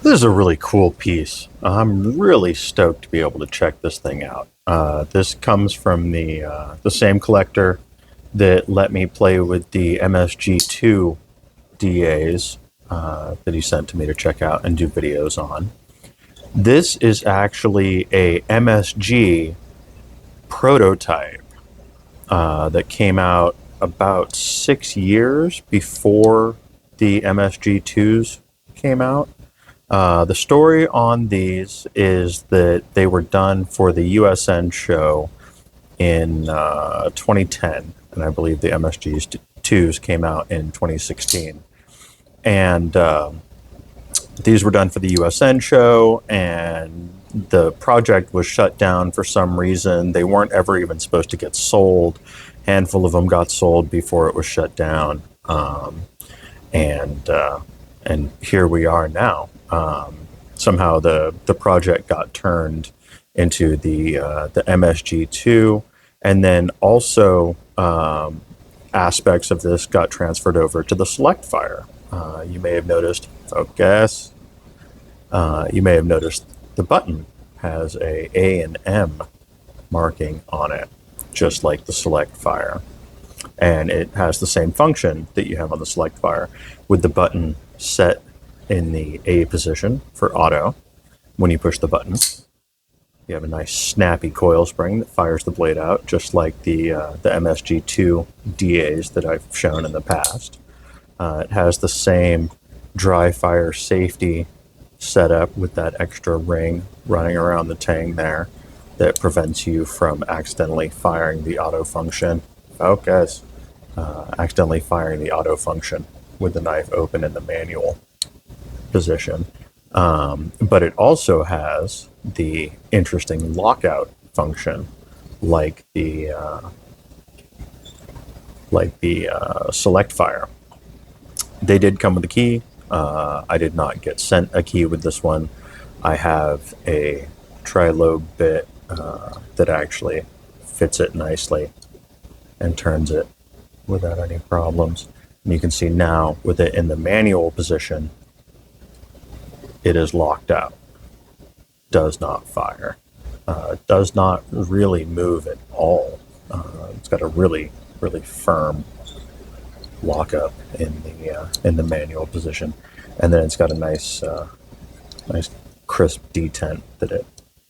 This is a really cool piece. I'm really stoked to be able to check this thing out. This comes from the same collector that let me play with the MSG DAs that he sent to me to check out and do videos on. This is actually a MSG prototype that came out about 6 years before the MSG2s came out. The story on these is that they were done for the USN show in 2010, and I believe the MSG2s came out in 2016. And these were done for the USN show, and the project was shut down for some reason. They weren't ever even supposed to get sold. A handful of them got sold before it was shut down. And here we are now. Somehow the project got turned into the MSG2, and then also aspects of this got transferred over to the Select Fire. You may have noticed, focus. You may have noticed the button has a and M marking on it, just like the Select Fire. And it has the same function that you have on the Select Fire, with the button set in the A position for auto. When you push the button, you have a nice snappy coil spring that fires the blade out, just like the MSG2 DAs that I've shown in the past. It has the same dry fire safety setup with that extra ring running around the tang there that prevents you from accidentally firing the auto function. Focus. Accidentally firing the auto function with the knife open in the manual position. But it also has the interesting lockout function, like the Select Fire. They did come with a key. I did not get sent a key with this one. I have a tri-lobe bit that actually fits it nicely and turns it without any problems. And you can see now with it in the manual position, it is locked out. Does not fire. Does not really move at all. It's got a really, really firm lockup in the manual position, and then it's got a nice crisp detent that it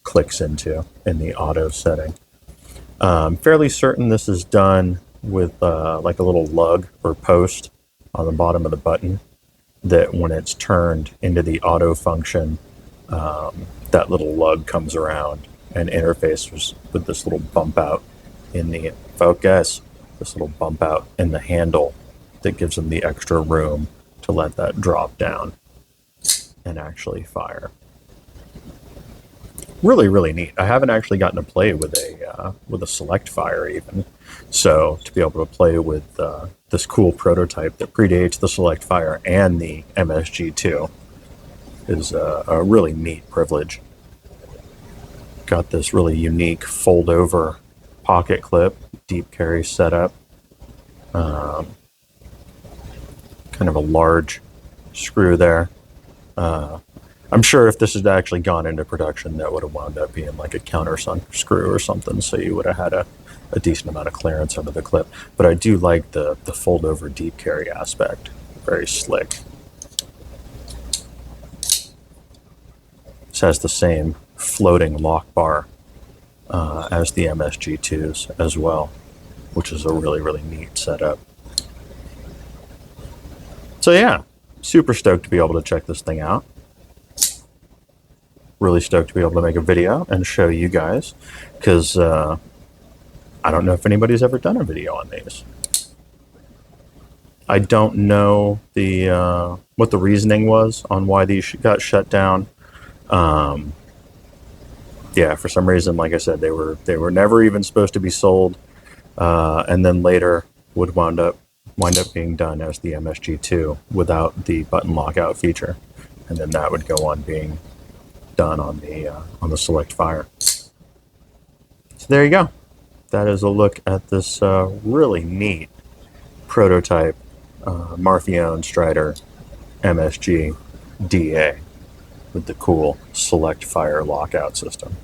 clicks into in the auto setting. Fairly certain this is done with like a little lug or post on the bottom of the button, that when it's turned into the auto function, that little lug comes around and interfaces with this little bump out in the focus, this little bump out in the handle that gives them the extra room to let that drop down and actually fire. Really, really neat. I haven't actually gotten to play with a Select Fire even, so to be able to play with this cool prototype that predates the Select Fire and the MSG2 is a really neat privilege. Got this really unique fold-over pocket clip, deep carry setup, kind of a large screw there. I'm sure if this had actually gone into production, that would have wound up being like a countersunk screw or something, so you would have had a decent amount of clearance under the clip. But I do like the fold-over deep carry aspect. Very slick. This has the same floating lock bar as the MSG2s as well, which is a really, really neat setup. So yeah, super stoked to be able to check this thing out. Really stoked to be able to make a video and show you guys, because I don't know if anybody's ever done a video on these. I don't know what the reasoning was on why these got shut down. Yeah, for some reason, like I said, they were never even supposed to be sold, and then later would wind up being done as the MSG2 without the button lockout feature, and then that would go on being done on the Select Fire. So there you go. That is a look at this really neat prototype Marfione Strider MSG DA. with the cool select fire lockout system.